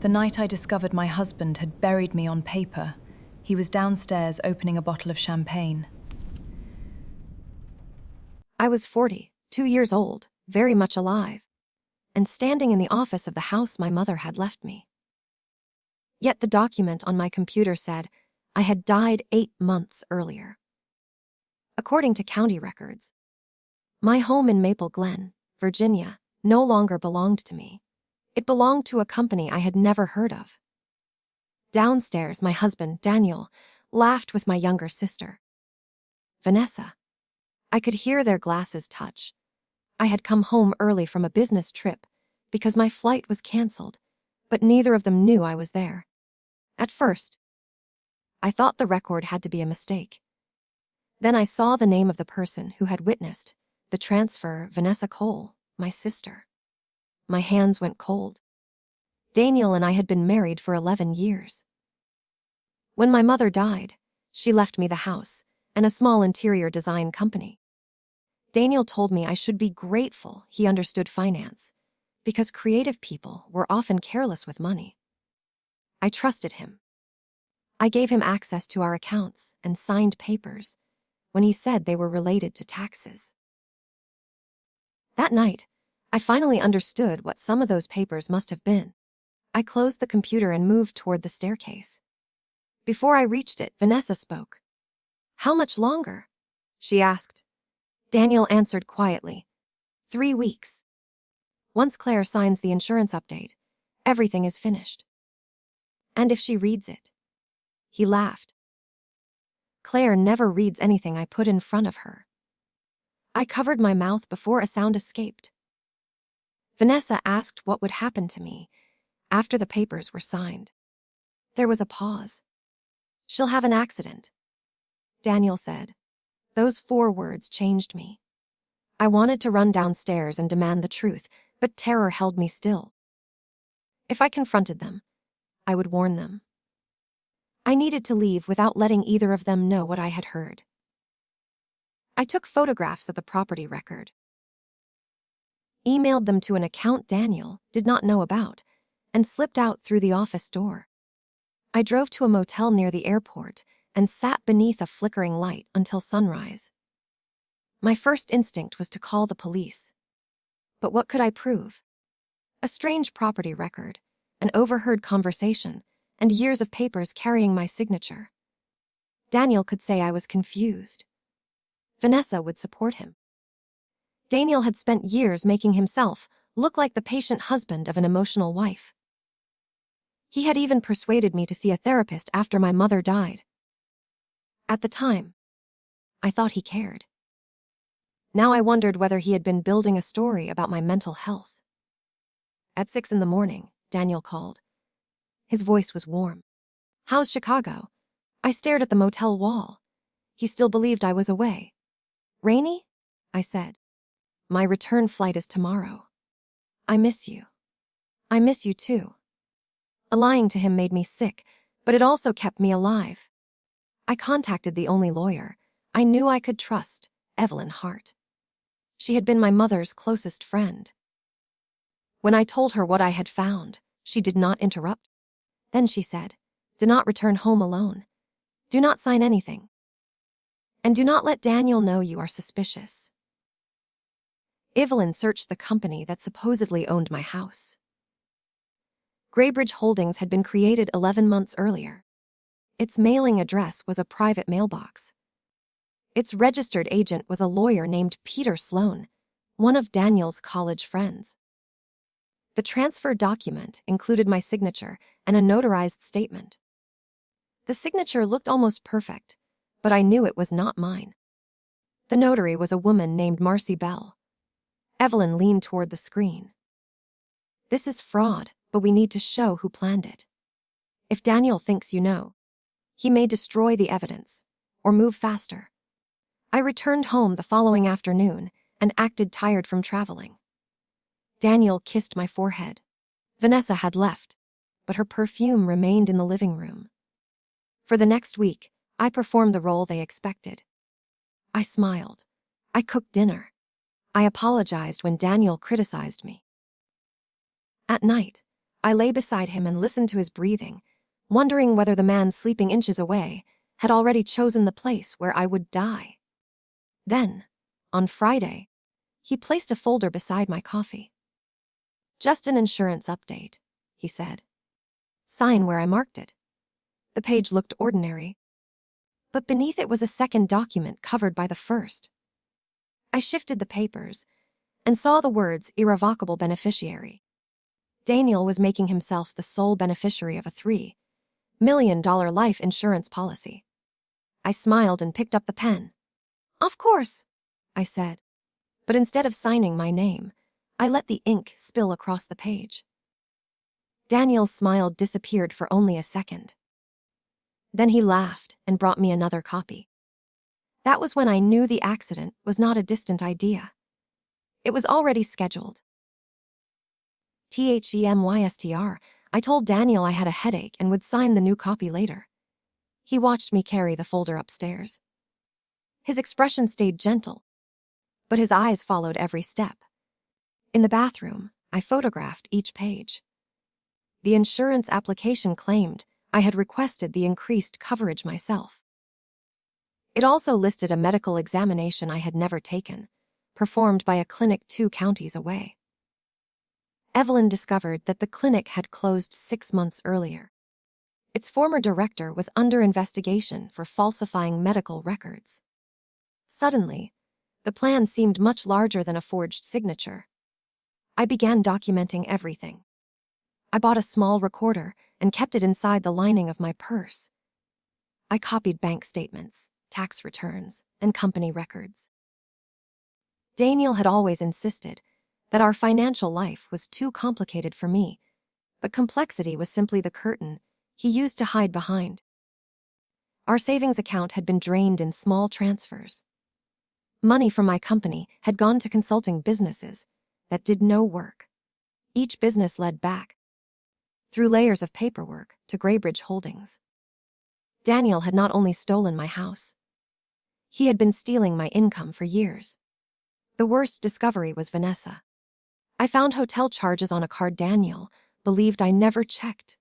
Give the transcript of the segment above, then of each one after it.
The night I discovered my husband had buried me on paper, he was downstairs opening a bottle of champagne. I was 40, 2 years old, very much alive, and standing in the office of the house my mother had left me. Yet the document on my computer said I had died 8 months earlier. According to county records, my home in Maple Glen, Virginia, no longer belonged to me. It belonged to a company I had never heard of. Downstairs, my husband, Daniel, laughed with my younger sister, Vanessa. I could hear their glasses touch. I had come home early from a business trip because my flight was canceled, but neither of them knew I was there. At first, I thought the record had to be a mistake. Then I saw the name of the person who had witnessed the transfer, Vanessa Cole, my sister. My hands went cold. Daniel and I had been married for 11 years. When my mother died, she left me the house and a small interior design company. Daniel told me I should be grateful he understood finance, because creative people were often careless with money. I trusted him. I gave him access to our accounts and signed papers when he said they were related to taxes. That night, I finally understood what some of those papers must have been. I closed the computer and moved toward the staircase. Before I reached it, Vanessa spoke. "How much longer?" she asked. Daniel answered quietly, 3 weeks. Once Claire signs the insurance update, everything is finished. And if she reads it? He laughed. Claire never reads anything I put in front of her. I covered my mouth before a sound escaped. Vanessa asked what would happen to me after the papers were signed. There was a pause. "She'll have an accident," Daniel said. Those 4 words changed me. I wanted to run downstairs and demand the truth, but terror held me still. If I confronted them, I would warn them. I needed to leave without letting either of them know what I had heard. I took photographs of the property record, emailed them to an account Daniel did not know about, and slipped out through the office door. I drove to a motel near the airport and sat beneath a flickering light until sunrise. My first instinct was to call the police. But what could I prove? A strange property record, an overheard conversation, and years of papers carrying my signature. Daniel could say I was confused. Vanessa would support him. Daniel had spent years making himself look like the patient husband of an emotional wife. He had even persuaded me to see a therapist after my mother died. At the time, I thought he cared. Now I wondered whether he had been building a story about my mental health. At 6 in the morning, Daniel called. His voice was warm. "How's Chicago?" I stared at the motel wall. He still believed I was away. "Rainy?" I said. "My return flight is tomorrow. I miss you." "I miss you too." Lying to him made me sick, but it also kept me alive. I contacted the only lawyer I knew I could trust, Evelyn Hart. She had been my mother's closest friend. When I told her what I had found, she did not interrupt. Then she said, "Do not return home alone. Do not sign anything. And do not let Daniel know you are suspicious." Evelyn searched the company that supposedly owned my house. Graybridge Holdings had been created 11 months earlier. Its mailing address was a private mailbox. Its registered agent was a lawyer named Peter Sloan, one of Daniel's college friends. The transfer document included my signature and a notarized statement. The signature looked almost perfect, but I knew it was not mine. The notary was a woman named Marcy Bell. Evelyn leaned toward the screen. "This is fraud, but we need to show who planned it. If Daniel thinks you know, he may destroy the evidence or move faster." I returned home the following afternoon and acted tired from traveling. Daniel kissed my forehead. Vanessa had left, but her perfume remained in the living room. For the next week, I performed the role they expected. I smiled. I cooked dinner. I apologized when Daniel criticized me. At night, I lay beside him and listened to his breathing, wondering whether the man sleeping inches away had already chosen the place where I would die. Then, on Friday, he placed a folder beside my coffee. "Just an insurance update," he said. "Sign where I marked it." The page looked ordinary, but beneath it was a second document covered by the first. I shifted the papers and saw the words irrevocable beneficiary. Daniel was making himself the sole beneficiary of a $3 million life insurance policy. I smiled and picked up the pen. "Of course," I said. But instead of signing my name, I let the ink spill across the page. Daniel's smile disappeared for only a second. Then he laughed and brought me another copy. That was when I knew the accident was not a distant idea. It was already scheduled. THEMYSTR, I told Daniel I had a headache and would sign the new copy later. He watched me carry the folder upstairs. His expression stayed gentle, but his eyes followed every step. In the bathroom, I photographed each page. The insurance application claimed I had requested the increased coverage myself. It also listed a medical examination I had never taken, performed by a clinic 2 counties away. Evelyn discovered that the clinic had closed 6 months earlier. Its former director was under investigation for falsifying medical records. Suddenly, the plan seemed much larger than a forged signature. I began documenting everything. I bought a small recorder and kept it inside the lining of my purse. I copied bank statements, tax returns, and company records. Daniel had always insisted that our financial life was too complicated for me, but complexity was simply the curtain he used to hide behind. Our savings account had been drained in small transfers. Money from my company had gone to consulting businesses that did no work. Each business led back, through layers of paperwork, to Graybridge Holdings. Daniel had not only stolen my house, he had been stealing my income for years. The worst discovery was Vanessa. I found hotel charges on a card Daniel believed I never checked.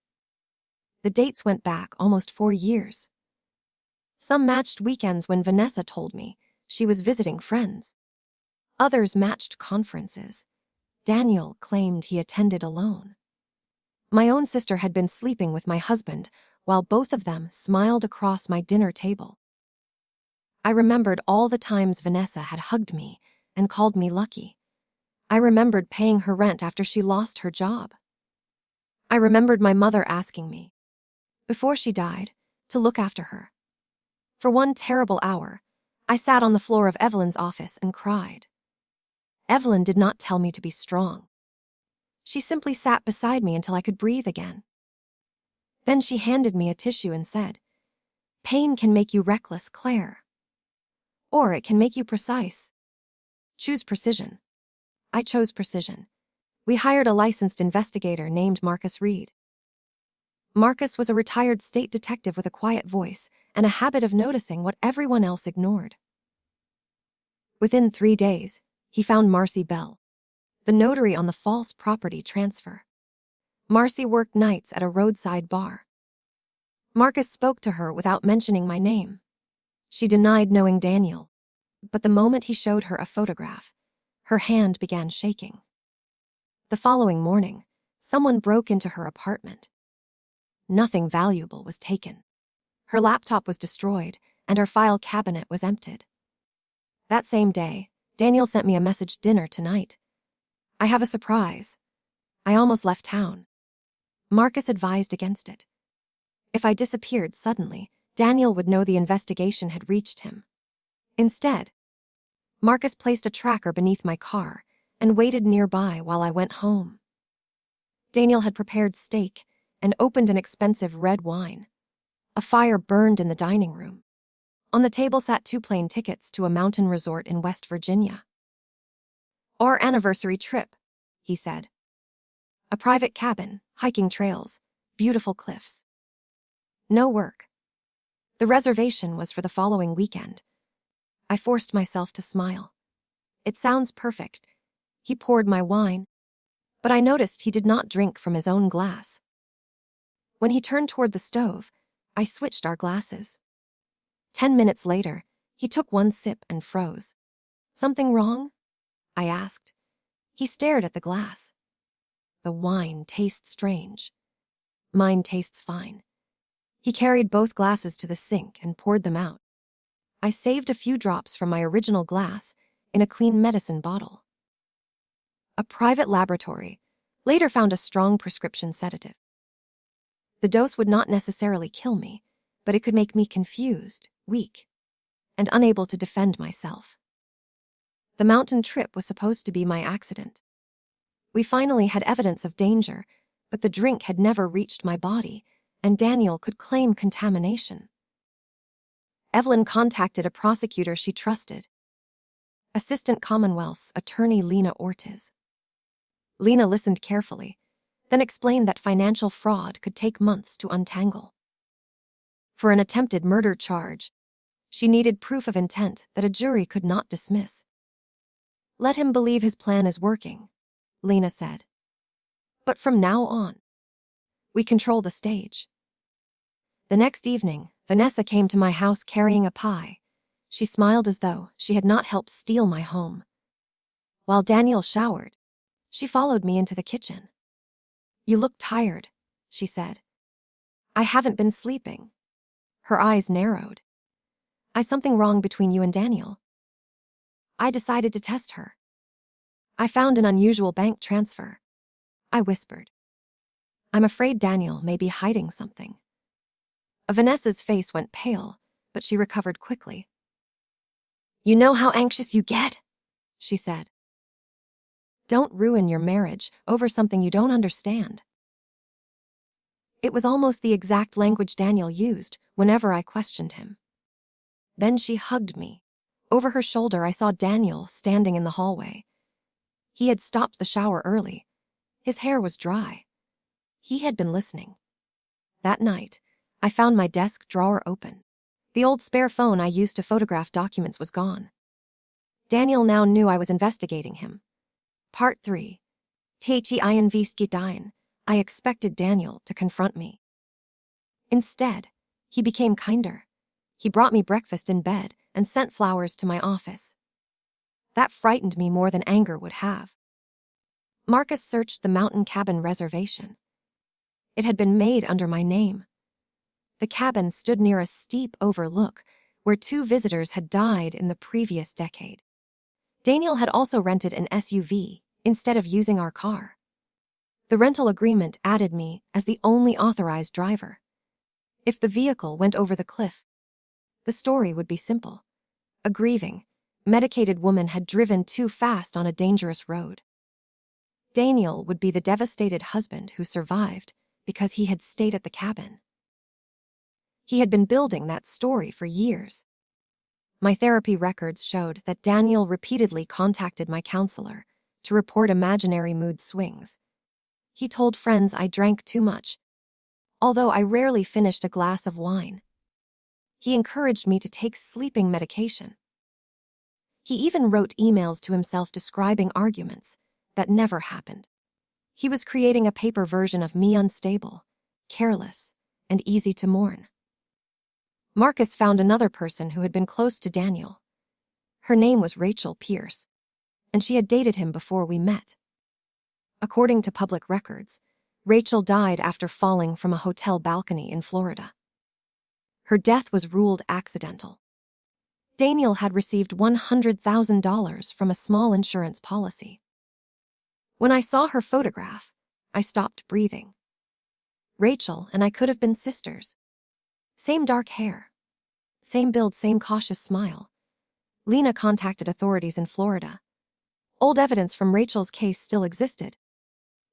The dates went back almost 4 years. Some matched weekends when Vanessa told me she was visiting friends. Others matched conferences Daniel claimed he attended alone. My own sister had been sleeping with my husband while both of them smiled across my dinner table. I remembered all the times Vanessa had hugged me and called me lucky. I remembered paying her rent after she lost her job. I remembered my mother asking me, before she died, to look after her. For one terrible hour, I sat on the floor of Evelyn's office and cried. Evelyn did not tell me to be strong. She simply sat beside me until I could breathe again. Then she handed me a tissue and said, "Pain can make you reckless, Claire. Or it can make you precise. Choose precision." I chose precision. We hired a licensed investigator named Marcus Reed. Marcus was a retired state detective with a quiet voice and a habit of noticing what everyone else ignored. Within 3 days, he found Marcy Bell, the notary on the false property transfer. Marcy worked nights at a roadside bar. Marcus spoke to her without mentioning my name. She denied knowing Daniel, but the moment he showed her a photograph, her hand began shaking. The following morning, someone broke into her apartment. Nothing valuable was taken. Her laptop was destroyed, and her file cabinet was emptied. That same day, Daniel sent me a message, "Dinner tonight. I have a surprise." I almost left town. Marcus advised against it. If I disappeared suddenly, Daniel would know the investigation had reached him. Instead, Marcus placed a tracker beneath my car and waited nearby while I went home. Daniel had prepared steak and opened an expensive red wine. A fire burned in the dining room. On the table sat 2 plane tickets to a mountain resort in West Virginia. "Our anniversary trip," he said. "A private cabin, hiking trails, beautiful cliffs. No work." The reservation was for the following weekend. I forced myself to smile. "It sounds perfect." He poured my wine. but I noticed he did not drink from his own glass. When he turned toward the stove, I switched our glasses. 10 minutes later, he took one sip and froze. "Something wrong?" I asked. He stared at the glass. "The wine tastes strange. Mine tastes fine." He carried both glasses to the sink and poured them out. I saved a few drops from my original glass in a clean medicine bottle. A private laboratory later found a strong prescription sedative. The dose would not necessarily kill me, but it could make me confused, weak, and unable to defend myself. The mountain trip was supposed to be my accident. We finally had evidence of danger, but the drink had never reached my body, and Daniel could claim contamination. Evelyn contacted a prosecutor she trusted, Assistant Commonwealth's attorney Lena Ortiz. Lena listened carefully, then explained that financial fraud could take months to untangle. For an attempted murder charge, she needed proof of intent that a jury could not dismiss. "Let him believe his plan is working," Lena said. "But from now on, we control the stage." The next evening, Vanessa came to my house carrying a pie. She smiled as though she had not helped steal my home. While Daniel showered, she followed me into the kitchen. "You look tired," she said. "I haven't been sleeping." Her eyes narrowed. "Is something wrong between you and Daniel?" I decided to test her. "I found an unusual bank transfer," I whispered. "I'm afraid Daniel may be hiding something." Vanessa's face went pale, but she recovered quickly. "You know how anxious you get," she said. "Don't ruin your marriage over something you don't understand." It was almost the exact language Daniel used whenever I questioned him. Then she hugged me. Over her shoulder, I saw Daniel standing in the hallway. He had stopped the shower early. His hair was dry. He had been listening. That night, I found my desk drawer open. The old spare phone I used to photograph documents was gone. Daniel now knew I was investigating him. Part 3. Teinvestgedein. I expected Daniel to confront me. Instead, he became kinder. He brought me breakfast in bed and sent flowers to my office. That frightened me more than anger would have. Marcus searched the mountain cabin reservation. It had been made under my name. The cabin stood near a steep overlook where 2 visitors had died in the previous decade. Daniel had also rented an SUV instead of using our car. The rental agreement added me as the only authorized driver. If the vehicle went over the cliff, the story would be simple. A grieving, medicated woman had driven too fast on a dangerous road. Daniel would be the devastated husband who survived because he had stayed at the cabin. He had been building that story for years. My therapy records showed that Daniel repeatedly contacted my counselor to report imaginary mood swings. He told friends I drank too much, although I rarely finished a glass of wine. He encouraged me to take sleeping medication. He even wrote emails to himself describing arguments that never happened. He was creating a paper version of me, unstable, careless, and easy to mourn. Marcus found another person who had been close to Daniel. Her name was Rachel Pierce, and she had dated him before we met. According to public records, Rachel died after falling from a hotel balcony in Florida. Her death was ruled accidental. Daniel had received $100,000 from a small insurance policy. When I saw her photograph, I stopped breathing. Rachel and I could have been sisters. Same dark hair, same build, same cautious smile. Lena contacted authorities in Florida. Old evidence from Rachel's case still existed,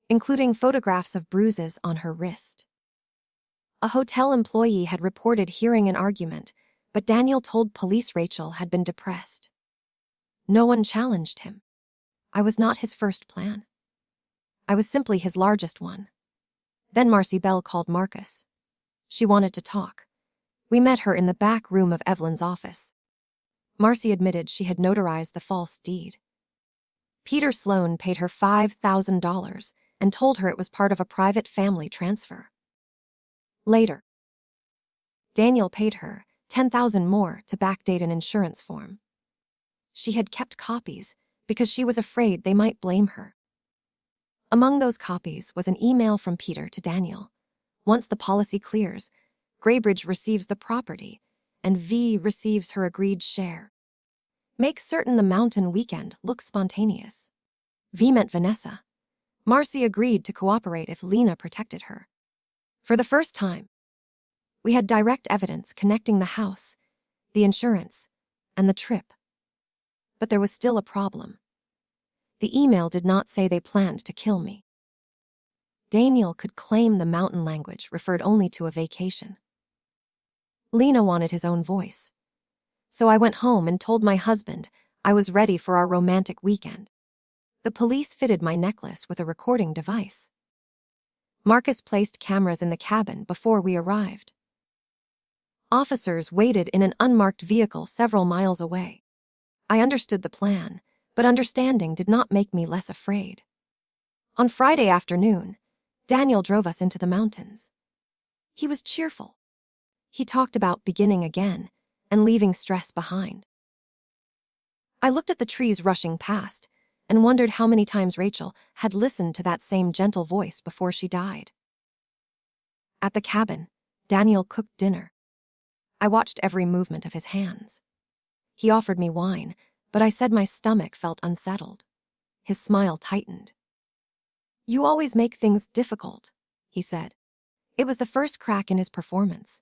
including photographs of bruises on her wrist. A hotel employee had reported hearing an argument, but Daniel told police Rachel had been depressed. No one challenged him. I was not his first plan. I was simply his largest one. Then Marcy Bell called Marcus. She wanted to talk. We met her in the back room of Evelyn's office. Marcy admitted she had notarized the false deed. Peter Sloan paid her $5,000 and told her it was part of a private family transfer. Later, Daniel paid her $10,000 more to backdate an insurance form. She had kept copies because she was afraid they might blame her. Among those copies was an email from Peter to Daniel. Once the policy clears, Graybridge receives the property and V receives her agreed share. Make certain the mountain weekend looks spontaneous. V meant Vanessa. Marcy agreed to cooperate if Lena protected her. For the first time, we had direct evidence connecting the house, the insurance, and the trip. But there was still a problem. The email did not say they planned to kill me. Daniel could claim the mountain language referred only to a vacation. Lena wanted his own voice. So I went home and told my husband I was ready for our romantic weekend. The police fitted my necklace with a recording device. Marcus placed cameras in the cabin before we arrived. Officers waited in an unmarked vehicle several miles away. I understood the plan, but understanding did not make me less afraid. On Friday afternoon, Daniel drove us into the mountains. He was cheerful. He talked about beginning again and leaving stress behind. I looked at the trees rushing past and wondered how many times Rachel had listened to that same gentle voice before she died. At the cabin, Daniel cooked dinner. I watched every movement of his hands. He offered me wine, but I said my stomach felt unsettled. His smile tightened. "You always make things difficult," he said. It was the first crack in his performance.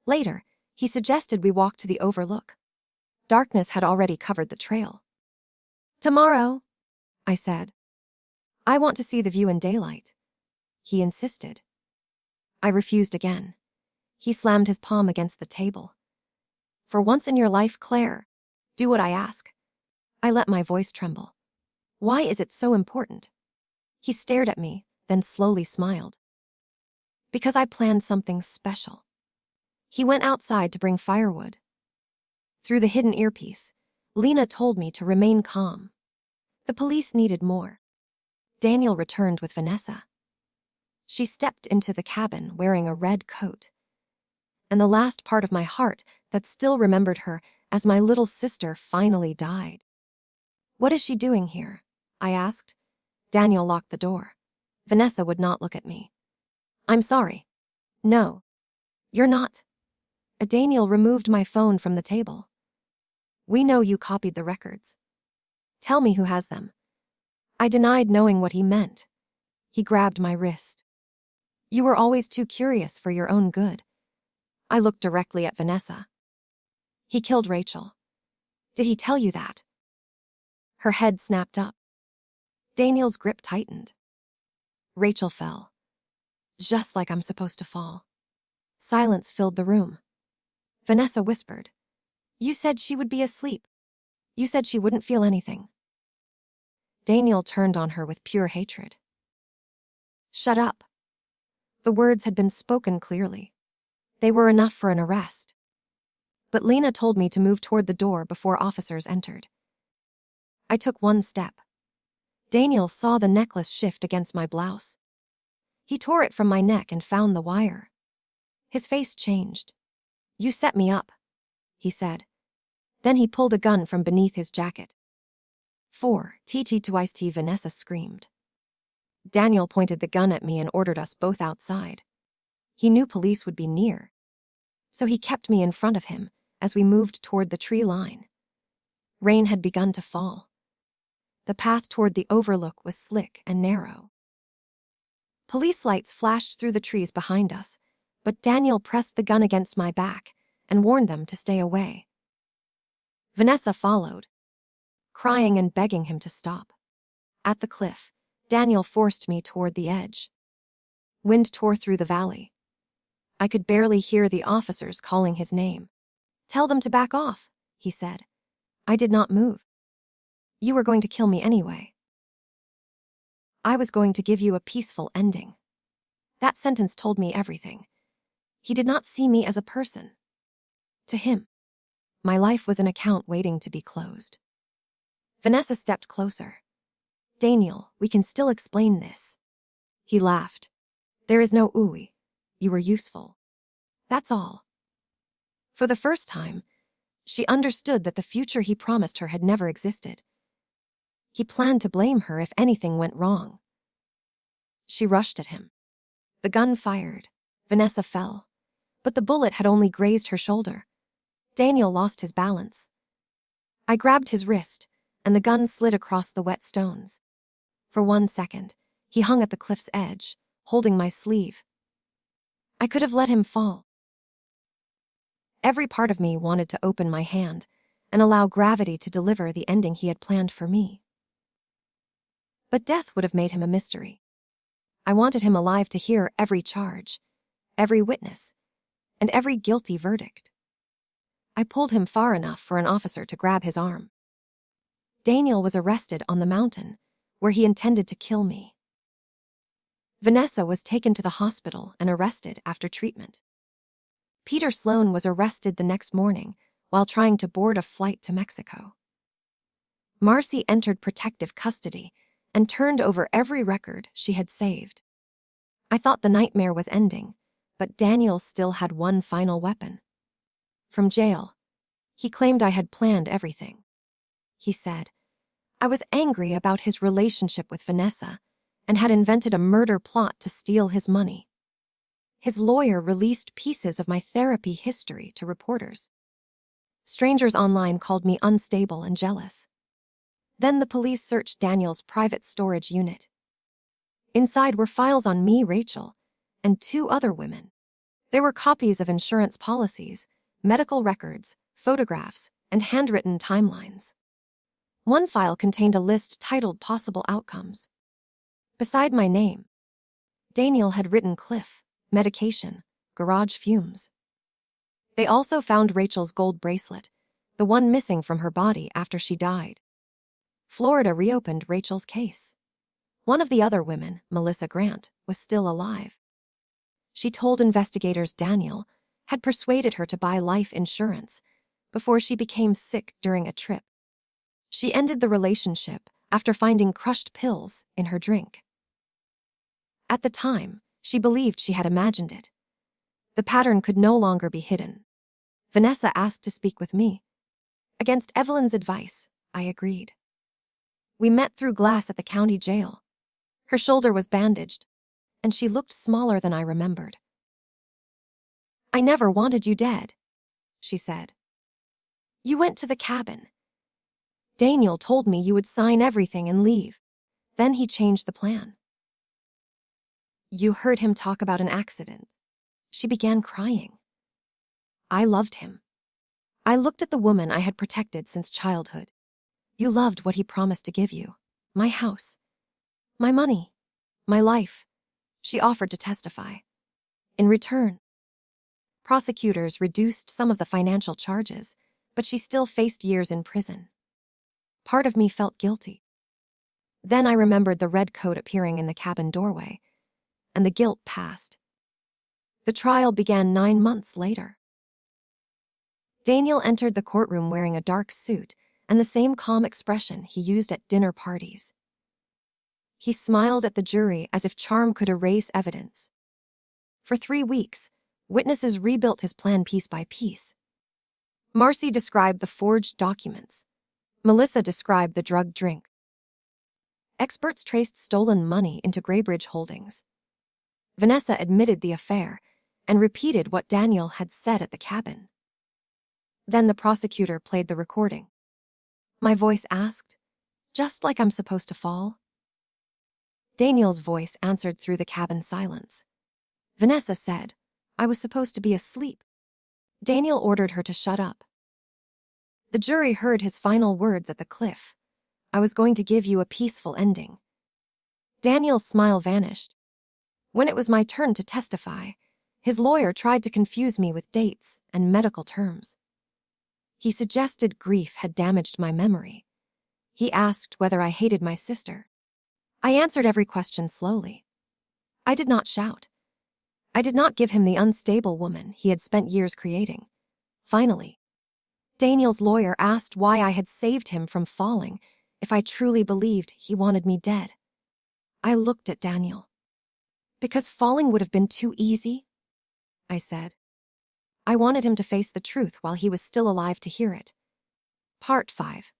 Later, he suggested we walk to the overlook. Darkness had already covered the trail. "Tomorrow," I said. "I want to see the view in daylight." He insisted. I refused again. He slammed his palm against the table. "For once in your life, Claire, do what I ask." I let my voice tremble. "Why is it so important?" He stared at me, then slowly smiled. "Because I planned something special." He went outside to bring firewood. Through the hidden earpiece, Lena told me to remain calm. The police needed more. Daniel returned with Vanessa. She stepped into the cabin wearing a red coat. And the last part of my heart that still remembered her as my little sister finally died. "What is she doing here?" I asked. Daniel locked the door. Vanessa would not look at me. "I'm sorry." "No, you're not." Daniel removed my phone from the table. "We know you copied the records. Tell me who has them." I denied knowing what he meant. He grabbed my wrist. "You were always too curious for your own good." I looked directly at Vanessa. "He killed Rachel." "Did he tell you that?" Her head snapped up. Daniel's grip tightened. Rachel fell. Just like I'm supposed to fall. Silence filled the room. Vanessa whispered, "You said she would be asleep. You said she wouldn't feel anything." Daniel turned on her with pure hatred. "Shut up." The words had been spoken clearly. They were enough for an arrest. But Lena told me to move toward the door before officers entered. I took one step. Daniel saw the necklace shift against my blouse. He tore it from my neck and found the wire. His face changed. "You set me up," he said. Then he pulled a gun from beneath his jacket. 4TT twice T, Vanessa screamed. Daniel pointed the gun at me and ordered us both outside. He knew police would be near, so he kept me in front of him as we moved toward the tree line. Rain had begun to fall. The path toward the overlook was slick and narrow. Police lights flashed through the trees behind us, but Daniel pressed the gun against my back and warned them to stay away. Vanessa followed, crying and begging him to stop. At the cliff, Daniel forced me toward the edge. Wind tore through the valley. I could barely hear the officers calling his name. "Tell them to back off," he said. I did not move. "You were going to kill me anyway." "I was going to give you a peaceful ending." That sentence told me everything. He did not see me as a person. To him, my life was an account waiting to be closed. Vanessa stepped closer. Daniel, we can still explain this. He laughed. There is no ooey. You were useful. That's all. For the first time, she understood that the future he promised her had never existed. He planned to blame her if anything went wrong. She rushed at him. The gun fired. Vanessa fell. But the bullet had only grazed her shoulder. Daniel lost his balance. I grabbed his wrist, and the gun slid across the wet stones. For 1 second, he hung at the cliff's edge, holding my sleeve. I could have let him fall. Every part of me wanted to open my hand and allow gravity to deliver the ending he had planned for me. But death would have made him a mystery. I wanted him alive to hear every charge, every witness, and every guilty verdict. I pulled him far enough for an officer to grab his arm. Daniel was arrested on the mountain, where he intended to kill me. Vanessa was taken to the hospital and arrested after treatment. Peter Sloan was arrested the next morning while trying to board a flight to Mexico. Marcy entered protective custody and turned over every record she had saved. I thought the nightmare was ending, but Daniel still had one final weapon. From jail, he claimed I had planned everything. He said, I was angry about his relationship with Vanessa and had invented a murder plot to steal his money. His lawyer released pieces of my therapy history to reporters. Strangers online called me unstable and jealous. Then the police searched Daniel's private storage unit. Inside were files on me, Rachel, and 2 other women. There were copies of insurance policies, medical records, photographs, and handwritten timelines. One file contained a list titled Possible Outcomes. Beside my name, Daniel had written Cliff, medication, garage fumes. They also found Rachel's gold bracelet, the one missing from her body after she died. Florida reopened Rachel's case. One of the other women, Melissa Grant, was still alive. She told investigators Daniel had persuaded her to buy life insurance before she became sick during a trip. She ended the relationship after finding crushed pills in her drink. At the time, she believed she had imagined it. The pattern could no longer be hidden. Vanessa asked to speak with me. Against Evelyn's advice, I agreed. We met through glass at the county jail. Her shoulder was bandaged, and she looked smaller than I remembered. I never wanted you dead, she said. You went to the cabin. Daniel told me you would sign everything and leave. Then he changed the plan. You heard him talk about an accident. She began crying. I loved him. I looked at the woman I had protected since childhood. You loved what he promised to give you. My house. My money. My life. She offered to testify. In return, prosecutors reduced some of the financial charges, but she still faced years in prison. Part of me felt guilty. Then I remembered the red coat appearing in the cabin doorway, and the guilt passed. The trial began 9 months later. Daniel entered the courtroom wearing a dark suit and the same calm expression he used at dinner parties. He smiled at the jury as if charm could erase evidence. For 3 weeks, witnesses rebuilt his plan piece by piece. Marcy described the forged documents. Melissa described the drugged drink. Experts traced stolen money into Graybridge Holdings. Vanessa admitted the affair and repeated what Daniel had said at the cabin. Then the prosecutor played the recording. My voice asked, just like I'm supposed to fall? Daniel's voice answered through the cabin silence. Vanessa said, I was supposed to be asleep. Daniel ordered her to shut up. The jury heard his final words at the cliff. I was going to give you a peaceful ending. Daniel's smile vanished. When it was my turn to testify, his lawyer tried to confuse me with dates and medical terms. He suggested grief had damaged my memory. He asked whether I hated my sister. I answered every question slowly. I did not shout. I did not give him the unstable woman he had spent years creating. Finally, Daniel's lawyer asked why I had saved him from falling if I truly believed he wanted me dead. I looked at Daniel. Because falling would have been too easy, I said. I wanted him to face the truth while he was still alive to hear it. Part 5.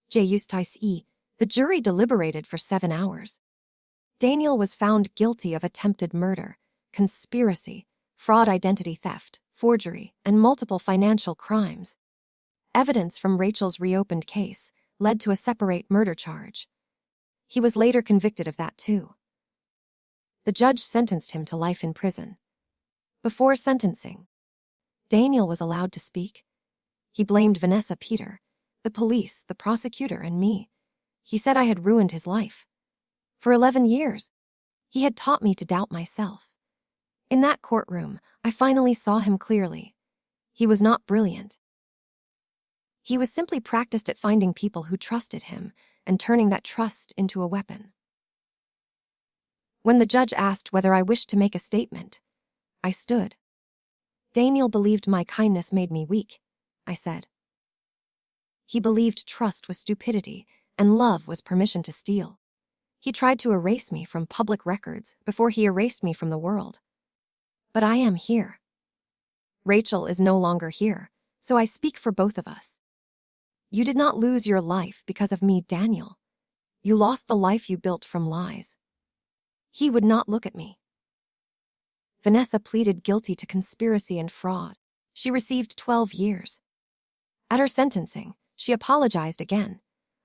J. Eustace E. The jury deliberated for 7 hours. Daniel was found guilty of attempted murder, conspiracy, fraud, identity theft, forgery, and multiple financial crimes. Evidence from Rachel's reopened case led to a separate murder charge. He was later convicted of that too. The judge sentenced him to life in prison. Before sentencing, Daniel was allowed to speak. He blamed Vanessa, Peter, the police, the prosecutor, and me. He said I had ruined his life. For 11 years, he had taught me to doubt myself. In that courtroom, I finally saw him clearly. He was not brilliant. He was simply practiced at finding people who trusted him and turning that trust into a weapon. When the judge asked whether I wished to make a statement, I stood. Daniel believed my kindness made me weak, I said. He believed trust was stupidity and love was permission to steal. He tried to erase me from public records before he erased me from the world. But I am here. Rachel is no longer here, so I speak for both of us. You did not lose your life because of me, Daniel. You lost the life you built from lies. He would not look at me. Vanessa pleaded guilty to conspiracy and fraud. She received 12 years. At her sentencing, she apologized again.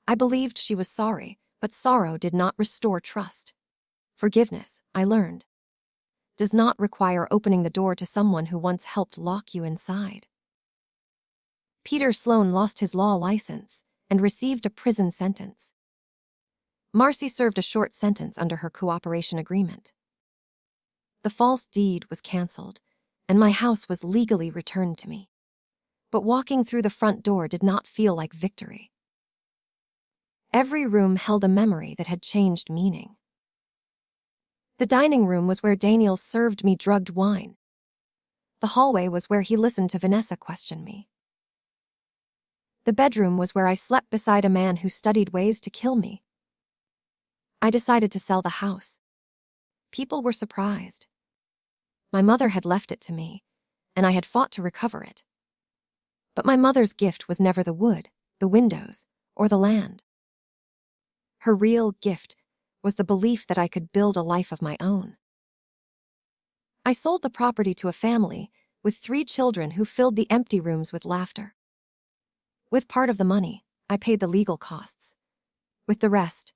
I believed she was sorry, but sorrow did not restore trust. Forgiveness, I learned, does not require opening the door to someone who once helped lock you inside. Peter Sloan lost his law license and received a prison sentence. Marcy served a short sentence under her cooperation agreement. The false deed was canceled, and my house was legally returned to me. But walking through the front door did not feel like victory. Every room held a memory that had changed meaning. The dining room was where Daniel served me drugged wine. The hallway was where he listened to Vanessa question me. The bedroom was where I slept beside a man who studied ways to kill me. I decided to sell the house. People were surprised. My mother had left it to me, and I had fought to recover it. But my mother's gift was never the wood, the windows, or the land. Her real gift was the belief that I could build a life of my own. I sold the property to a family with 3 children who filled the empty rooms with laughter. With part of the money, I paid the legal costs. With the rest,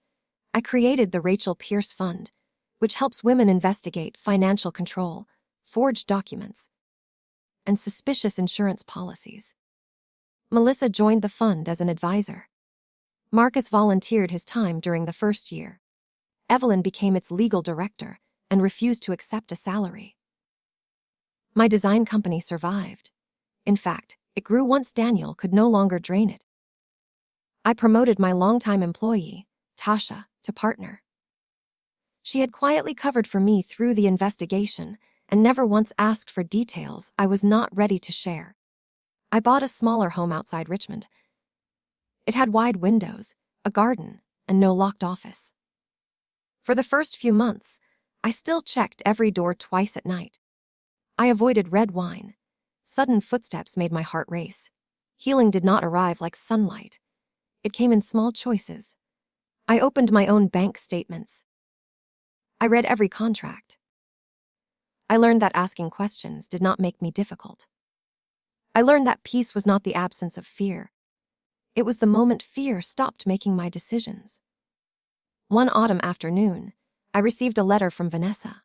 I created the Rachel Pierce Fund, which helps women investigate financial control, forged documents, and suspicious insurance policies. Melissa joined the fund as an advisor. Marcus volunteered his time during the first year. Evelyn became its legal director and refused to accept a salary. My design company survived. In fact, it grew once Daniel could no longer drain it. I promoted my longtime employee, Tasha, to partner. She had quietly covered for me through the investigation and never once asked for details I was not ready to share. I bought a smaller home outside Richmond. It had wide windows, a garden, and no locked office. For the first few months, I still checked every door twice at night. I avoided red wine. Sudden footsteps made my heart race. Healing did not arrive like sunlight. It came in small choices. I opened my own bank statements. I read every contract. I learned that asking questions did not make me difficult. I learned that peace was not the absence of fear. It was the moment fear stopped making my decisions. One autumn afternoon, I received a letter from Vanessa.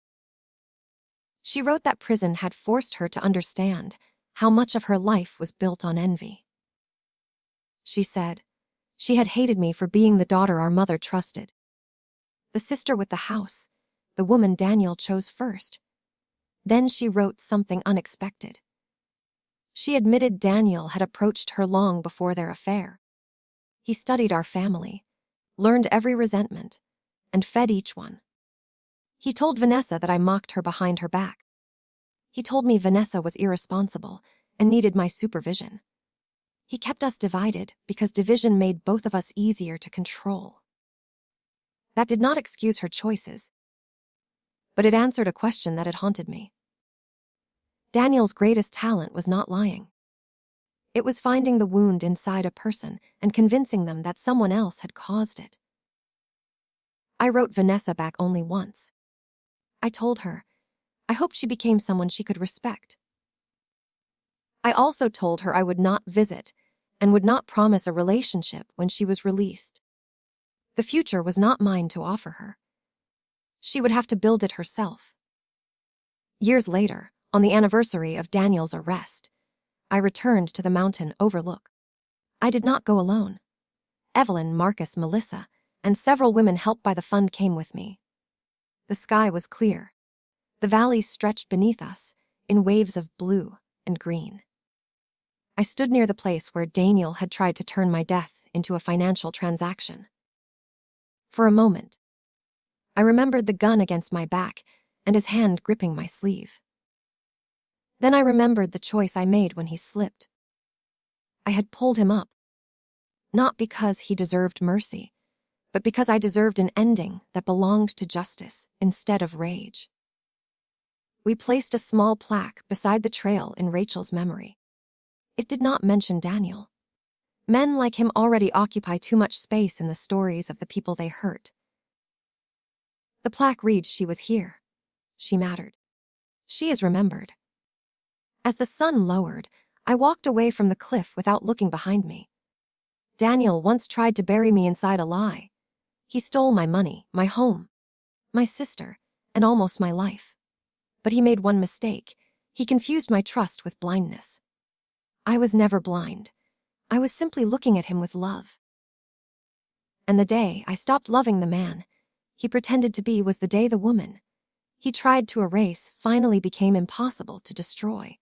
She wrote that prison had forced her to understand how much of her life was built on envy. She said, she had hated me for being the daughter our mother trusted. The sister with the house, the woman Daniel chose first. Then she wrote something unexpected. She admitted Daniel had approached her long before their affair. He studied our family, learned every resentment, and fed each one. He told Vanessa that I mocked her behind her back. He told me Vanessa was irresponsible and needed my supervision. He kept us divided because division made both of us easier to control. That did not excuse her choices, but it answered a question that had haunted me. Daniel's greatest talent was not lying. It was finding the wound inside a person and convincing them that someone else had caused it. I wrote Vanessa back only once. I told her I hoped she became someone she could respect. I also told her I would not visit and would not promise a relationship when she was released. The future was not mine to offer her. She would have to build it herself. Years later, on the anniversary of Daniel's arrest, I returned to the mountain overlook. I did not go alone. Evelyn, Marcus, Melissa, and several women helped by the fund came with me. The sky was clear. The valley stretched beneath us in waves of blue and green. I stood near the place where Daniel had tried to turn my death into a financial transaction. For a moment, I remembered the gun against my back and his hand gripping my sleeve. Then I remembered the choice I made when he slipped. I had pulled him up, not because he deserved mercy, but because I deserved an ending that belonged to justice instead of rage. We placed a small plaque beside the trail in Rachel's memory. It did not mention Daniel. Men like him already occupy too much space in the stories of the people they hurt. The plaque reads, "She was here. She mattered. She is remembered." As the sun lowered, I walked away from the cliff without looking behind me. Daniel once tried to bury me inside a lie. He stole my money, my home, my sister, and almost my life. But he made one mistake. He confused my trust with blindness. I was never blind. I was simply looking at him with love. And the day I stopped loving the man he pretended to be was the day the woman he tried to erase finally became impossible to destroy.